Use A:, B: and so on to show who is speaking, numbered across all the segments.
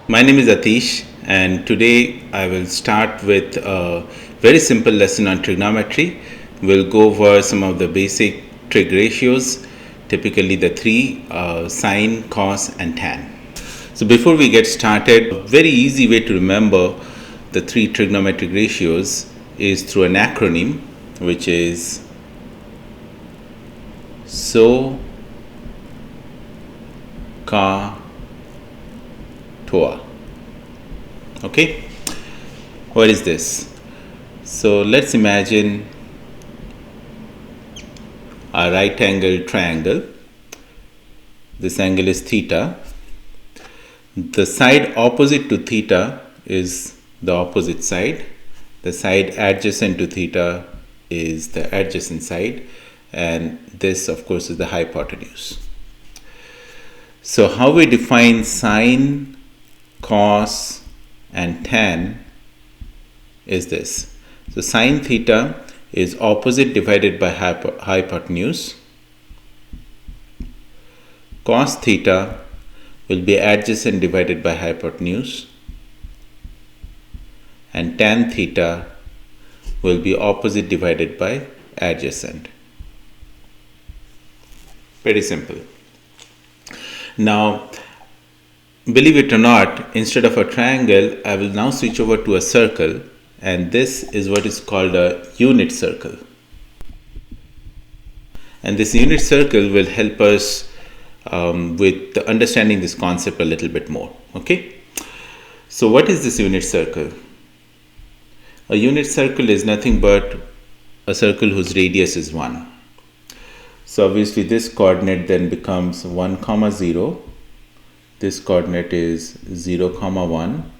A: My name is Atish, and today I will start with a very simple lesson on trigonometry. We'll go over some of the basic trig ratios, typically the three sine, cos, and tan. So, before we get started, a very easy way to remember the three trigonometric ratios is through an acronym, which is SOH CAH TOA. Okay, what is this? So let's imagine a right angled triangle. This angle is theta. The side opposite to theta is the opposite side. The side adjacent to theta is the adjacent side, and this of course is the hypotenuse. So how we define sine, cos, and tan is this. So sine theta is opposite divided by hypotenuse. Cos theta will be adjacent divided by hypotenuse, and tan theta will be opposite divided by adjacent. Very simple. Now, believe it or not, instead of a triangle, I will now switch over to a circle, and this is what is called a unit circle. And this unit circle will help us with understanding this concept a little bit more. Okay, so what is this unit circle? A unit circle is nothing but a circle whose radius is 1. So obviously this coordinate then becomes 1, 0. This coordinate is 0, 1.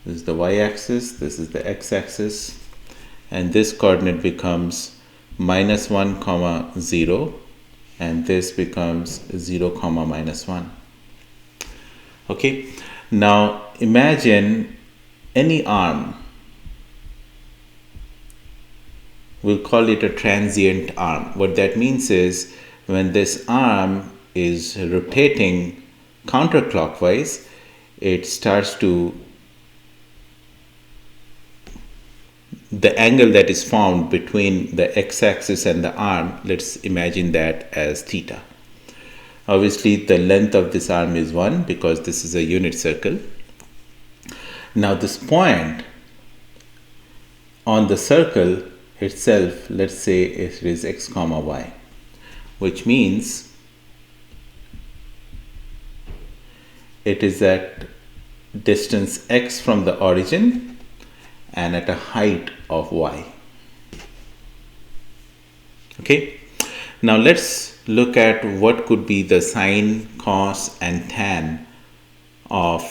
A: This is the y-axis, this is the x-axis, and this coordinate becomes minus 1, 0, and this becomes 0, minus 1. Okay, now imagine any arm. We'll call it a transient arm. What that means is when this arm is rotating counterclockwise, it starts to, the angle that is found between the x-axis and the arm, let's imagine that as theta. Obviously the length of this arm is 1 because this is a unit circle. Now this point on the circle itself, let's say it is x, y, which means it is at distance x from the origin and at a height of y. Okay, now let's look at what could be the sine, cos, and tan of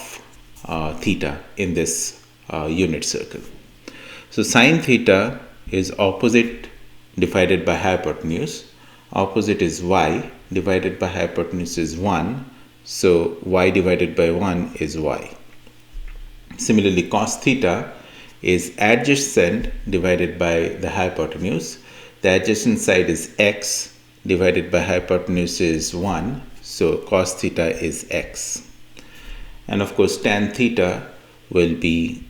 A: theta in this unit circle. So sine theta is opposite divided by hypotenuse. Opposite is y, divided by hypotenuse is 1. So y divided by 1 is y. Similarly, cos theta is adjacent divided by the hypotenuse. The adjacent side is x, divided by hypotenuse is 1. So cos theta is x. And of course tan theta will be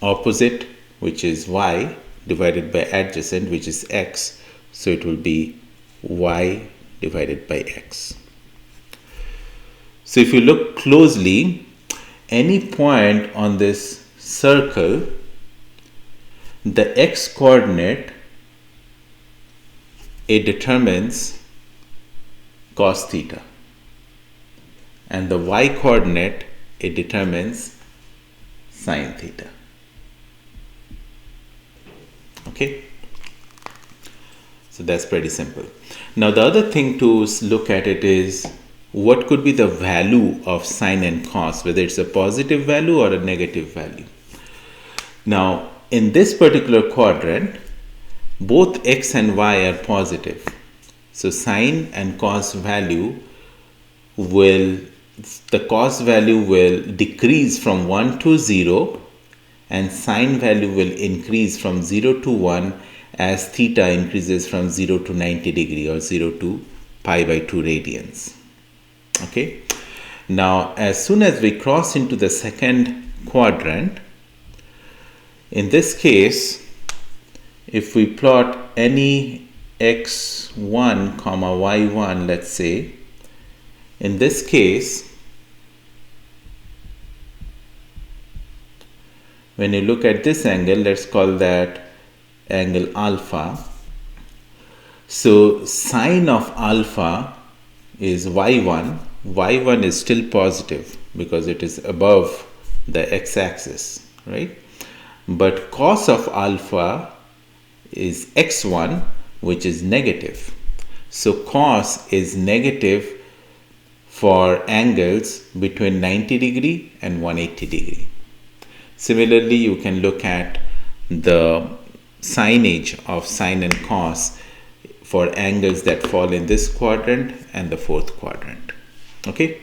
A: opposite, which is y, divided by adjacent, which is x. So it will be y divided by x. So if you look closely, any point on this circle, the x coordinate, it determines cos theta, and the y coordinate, it determines sine theta. Okay, so that's pretty simple. Now the other thing to look at it is what could be the value of sine and cos, whether it's a positive value or a negative value. Now in this particular quadrant, both x and y are positive. So sine and cos value will, the cos value will decrease from 1 to 0, and sine value will increase from 0 to 1 as theta increases from 0 to 90 degree or 0 to pi by 2 radians. Okay, Now, as soon as we cross into the second quadrant, in this case, if we plot any x1 comma y1, let's say, in this case, when you look at this angle, let's call that angle alpha. So sine of alpha is y1. y1 is still positive because it is above the x-axis, right? But cos of alpha is x1, which is negative. So cos is negative for angles between 90 degree and 180 degree. Similarly, you can look at the signage of sine and cos for angles that fall in this quadrant and the fourth quadrant. Okay,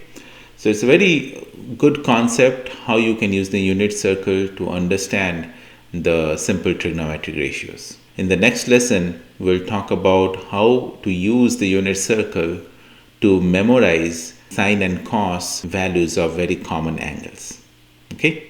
A: so it's a very good concept how you can use the unit circle to understand the simple trigonometric ratios. In the next lesson, we'll talk about how to use the unit circle to memorize sine and cos values of very common angles. Okay.